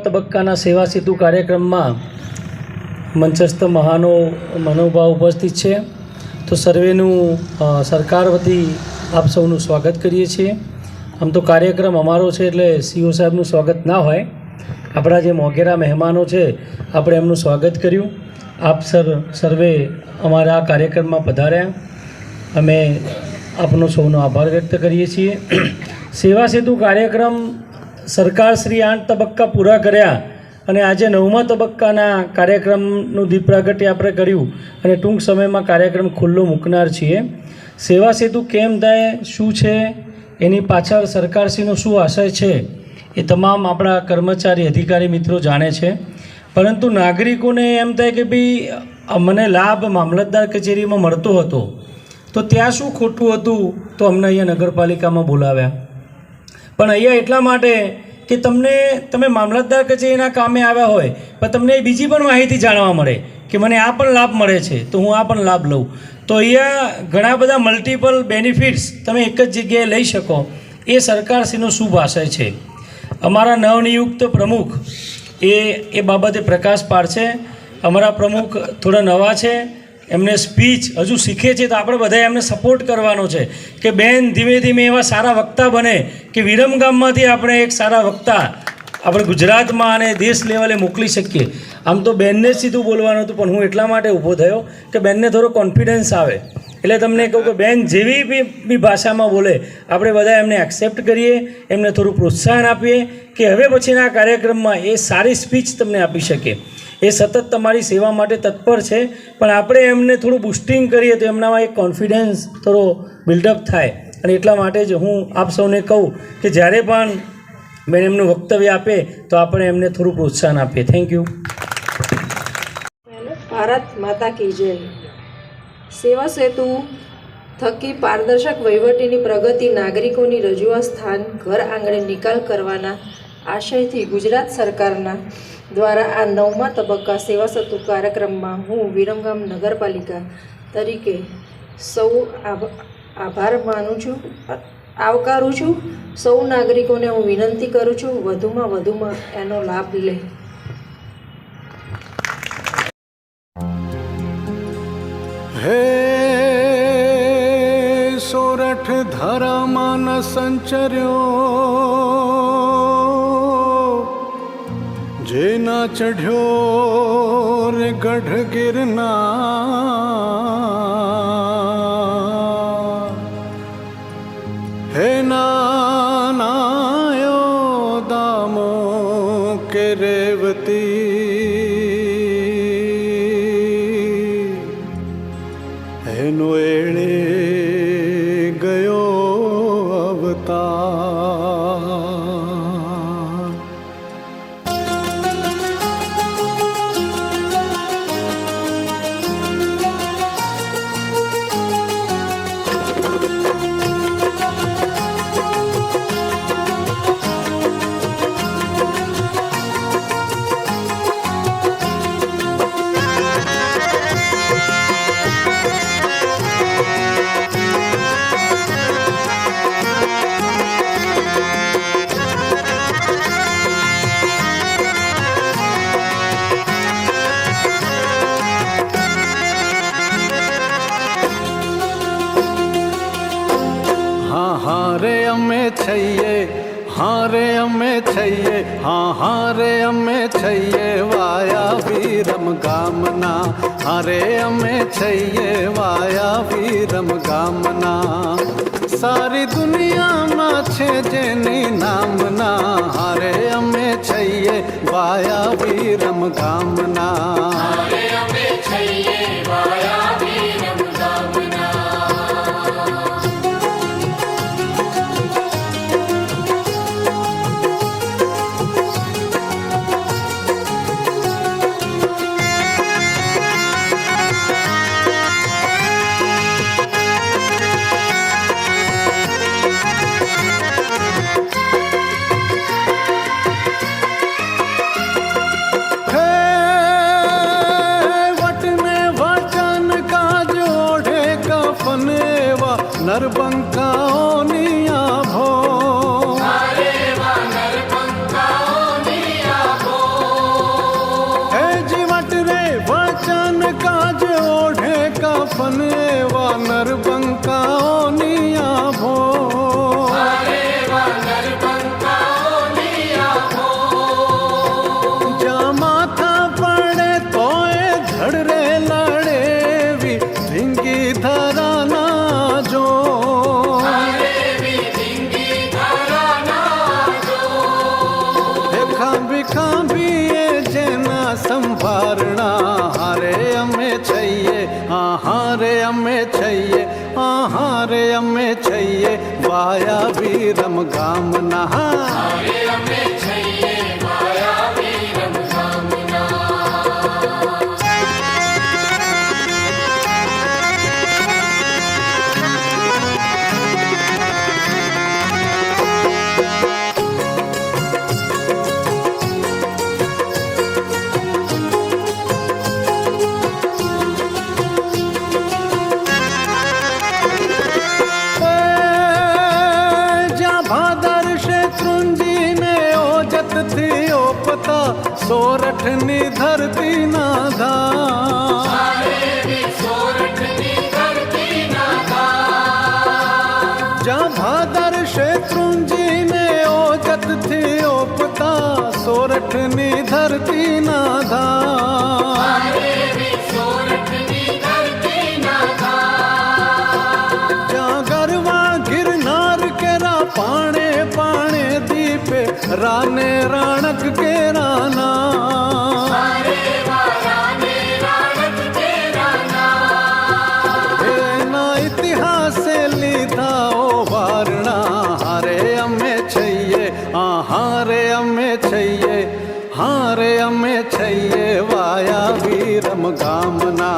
તબક્કાના સેવા સેતુ કાર્યક્રમમાં મંચસ્થ મહાનુભાવ ઉપસ્થિત છે, તો સર્વેનું સરકાર વતી આપ સૌનું સ્વાગત કરીએ છીએ. આમ તો કાર્યક્રમ અમારો છે એટલે સીઓ સાહેબનું સ્વાગત ના હોય, આપણા જે મોઘેરા મહેમાનો છે આપણે એમનું સ્વાગત કર્યું. આપ સર્વે અમારા આ કાર્યક્રમમાં પધાર્યા, અમે આપનો સૌનો આભાર વ્યક્ત કરીએ છીએ. સેવા સેતુ કાર્યક્રમ સરકારશ્રી 8 તબક્કા પૂરા કર્યા અને આજે 9મા તબક્કાના કાર્યક્રમનું દીપ પ્રાગટ્ય આપણે કર્યું અને ટૂંક સમયમાં કાર્યક્રમ ખુલ્લો મૂકનાર છીએ. સેવા સેતુ કેમ થાય, શું છે, એની પાછળ સરકારશ્રીનો શું આશય છે એ તમામ આપણા કર્મચારી અધિકારી મિત્રો જાણે છે. પરંતુ નાગરિકોને એમ થાય કે ભાઈ મને લાભ મામલતદાર કચેરીમાં મળતો હતો તો ત્યાં શું ખોટું હતું, તો અમને અહીંયા નગરપાલિકામાં બોલાવ્યા. પણ અહીંયા એટલા માટે કે તમે મામલતદાર કચેરીના કામે આવ્યા હોય પણ તમને બીજી પણ માહિતી જાણવા મળે કે મને આ પણ લાભ મળે છે તો હું આ પણ લાભ લઉં. તો અહીંયા ઘણા બધા મલ્ટિપલ બેનિફિટ્સ તમે એક જ જગ્યાએ લઈ શકો, એ સરકારશ્રીનો શુભ આશય છે. અમારા નવનિયુક્ત પ્રમુખ એ બાબતે પ્રકાશ પાડશે. અમારા પ્રમુખ થોડા નવા છે, એમને સ્પીચ હજુ શીખે છે, તો આપણે બધાએ એમને સપોર્ટ કરવાનો છે કે બેન ધીમે ધીમે એવા સારા વક્તા બને કે વિરમગામમાંથી આપણે એક સારા વક્તા આપણે ગુજરાતમાં અને દેશ લેવલે મોકલી શકીએ. આમ તો બેનને જ સીધું બોલવાનું હતું, પણ હું એટલા માટે ઊભો થયો કે બેનને થોડો કોન્ફિડન્સ આવે, એટલે તમને કહું કે બેન જેવી બી ભાષામાં બોલે આપણે બધા એમને એક્સેપ્ટ કરીએ, એમને થોડું પ્રોત્સાહન આપીએ કે હવે પછીના કાર્યક્રમમાં એ સારી સ્પીચ તમને આપી શકે. એ સતત તમારી સેવા માટે તત્પર છે, પણ આપણે એમને થોડું બુસ્ટિંગ કરીએ તો એમનામાં એક કોન્ફિડન્સ થોડો બિલ્ડઅપ થાય. અને એટલા માટે જ હું આપ સૌને કહું કે જ્યારે પણ બેન એમનું વક્તવ્ય આપે તો આપણે એમને થોડું પ્રોત્સાહન આપીએ. Thank you. ભારત માતા કી જય. સેવા સેતુ થકી પારદર્શક વહીવટીની પ્રગતિ, નાગરિકોની રજૂઆત સ્થાન ઘર આંગણે નિકાલ કરવાના આશયથી ગુજરાત સરકારના દ્વારા આ 9મા તબક્કા સેવા સેતુ કાર્યક્રમમાં હું વિરમગામ નગરપાલિકા તરીકે સૌ આવકારું છું. સૌ નાગરિકોને હું વિનંતી કરું છું વધુમાં એનો લાભ લે. હે સોરઠ ધરામાં ન સંચર્યો, જેના ચઢ્યો રે ગઢ ગિરનાર. હે નાનાયો દામો કે રેવતી, એનો એળે ગયો અવતાર. હા રે અમે છઈએ, હા રે અમે છઈએ વાયા વીરમ ગામના. હા રે અમે છઈએ વાયા વીરમ ગામના. સારી દુનિયામાં છે જેની નામના. હા રે અમે છઈએ વાયા વીરમ ગામના. वाया वीरम गामना सोरठ नी धरती ना धा जा भादर शेत्रुंजी ने ओजत थी ओपता सोरठ नी धरती ना धा जा गरवा गिरनार केरा पाणे पाणे दीपे राने राणक के राना इतिहास से लीधा ओ वारणा हारे अम्मे छैये हारे अम्मे छैये हारे अम्मे छैये वाया वीरम गामना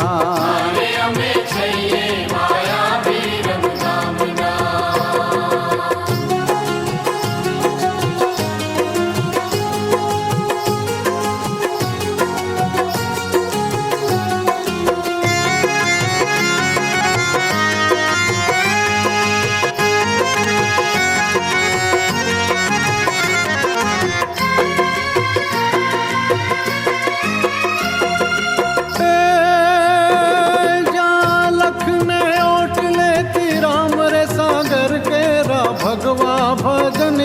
भगवा भजन